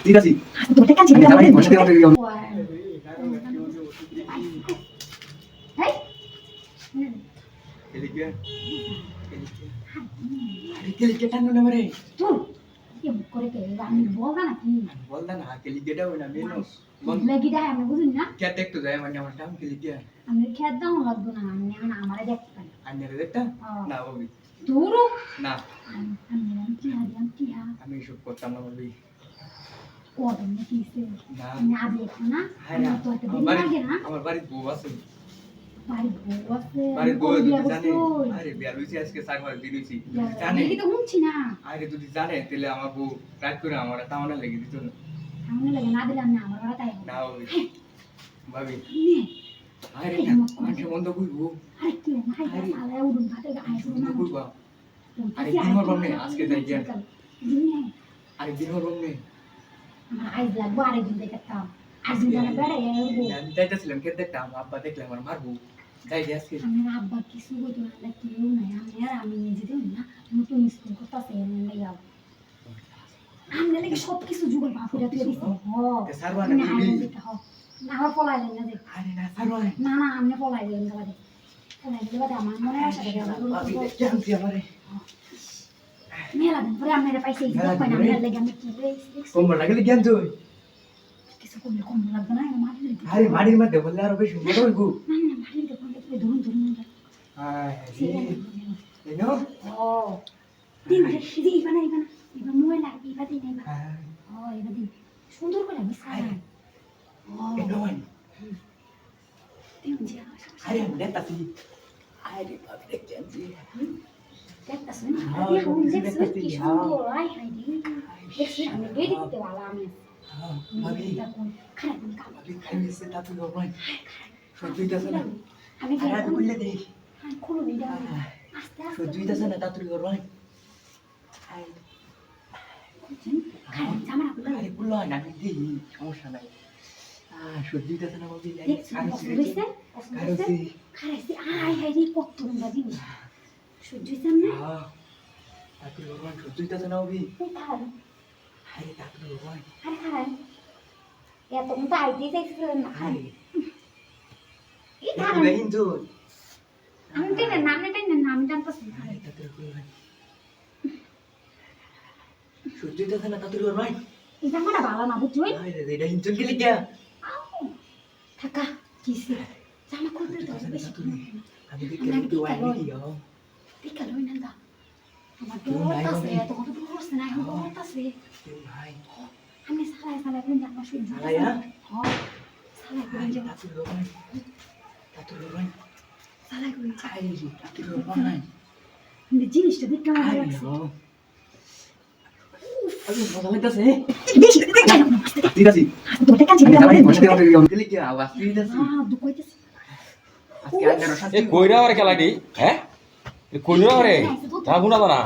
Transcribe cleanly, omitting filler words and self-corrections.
ঠিক আছে তোরটা কাজ আমি জামাই বসে থেকে এই এদিকে আরে কেলিকে টানো না মারে তুই কি করে কে আমি বলবা নাকি বলদা না কেলিকেটা ওই না মেনো লেগিটা আমি বুঝিনি না কে দেখতে যায় মানে আমার টাইম কেলিকে আমি খেত দাও লাগবে না আমি এখন আমারে দেখতে পারি আন্নারে দেখতা না ওবি দূরও না আমি কি আমি সব করতাম না বলবি ও তুমি কিসে না আমি আগে না হ্যাঁ না তো একটা দিন লাগে না আমার বাড়ি বউ আছে বাড়ি বউ আছে বাড়ি বউ বিয়া জানে করছই আরে বিয়া লইছি আজকে 4 দিন হইছি জানে জানে কি তো শুনছি না আরে যদি জানে তাহলে আমার বউ রাত করে আমার তাওনা লেগে দিত না আমি লাগে না দিলাম না আমার তাই না ওই ভাবি নে আরে মাঠে বন্ধ কইবো আরে কি না হাই সালে উড়ুন ভাতে আইছো না কইবা আরে দিন হর বমনে আজকে যাই গিয়া আরে দিন হর বমনে আমার আইজ লাগবো আরে দিন দেখতাম আজ দিন না বেড়ে এরবো আমি যাইতেছিলাম খেতে দেখতাম আব্বা দেখলে আমার মারবো যাই দে আজকে আমি আব্বা কিছু কইতো না কেউ নাই আমি আর আমি নিজে দেব না নতুন স্কুল করতেছে এমন লাগাও আমি লাগে সব কিছু জুগাড় বাপুরা তুই দিছ তে সারবা না বিবি না আমার পলাই দেন না দে আরে না সারবা না না আমি পলাই দেন না দে পলাই দিলে বাদে আমার মনে আসে যে ভাবি জানতি আমারে মেলা দিন পরে আমরা পাইছি এই যে কই না আমরা লাগে আমি কি রে কোমর লাগলে জ্ঞান তুই কিছু করলে কম লাগবে না আমার মাটি দিতে আরে মাটির মধ্যে বললে আরো বেশি মজা হইবো না না মাটি দিতে কোন দিতে ধরুন ধরুন এনো ও দিন দিদি ইবানা ইবান মোবাইল লাগবে ইবা দিন ইবা ও ইবা দিন সুন্দর করে আমি সারা ও এনো দিন যা আরে নেতাছি আরে ভাবি দেখছি দেখতা শুন আরে কোন দেখছ কি সুন্দর আই হাই দি দেখছি আমি গেই দিতে वाला আমি ভাবি খারাপ না ভাবি খাইছে তা তুই ওরাই সত্যিইতাছে না আমি আরে আমি কইলে দে খুলো নি দাও আস্তে আস্তে সত্যিইতাছে না তা তুই ওরাই আই খারাপ জামা খুলো আরে কুল্লা না দিদি সমস্যা নাই সত্যিইতাছে না ভাবি দেখছ কারোসি খারাইছি আই হাই দি কত রঙা দিন সহ্য হইছে না তা তুই ওরাই সত্যিইতাছে না ভাবি খারাপ আরে তা তুই ওরাই আরে খারাপ এত মতো আইতে চাইছিল না আরে এই তা খারাপ দেখিন তো আমি টেনে নাম জানতাছি আরে তা তুই ওরাই সত্যিইতাছে না তা তুই ওরাই এই জামাটা ভালো না বুঝছই আরে এটা হিঞ্চন গেলি কে থাকা কিসে জামা খুলতে তো বেশি আমি দেখে তুই ওয়াই নাকি গো টিকা লই না দা আমার ডর আছে তো কত দূর হচ্ছে না এখন ডর আছে ভাই আমি সালাই করে জামা শুই সালাইয়া হ্যাঁ সালাই করে জামা তা তুই ওরাই সালাই করে আই তা তুই ওরাই আমি জিনিসটা দেখতে ভালো লাগছে আরে মজা লাগতেছে বেশি ঠিক আছে তোরটা কাজ আমি জামাই বসে থেকে গেলি কি আওয়াজ দিতেছি দুঃখ হইতেছে আজকে আন্দার শাস্তি এ কইরা ওরে খেলাটি হ্যাঁ এ কইরা ওরে তা গুনা না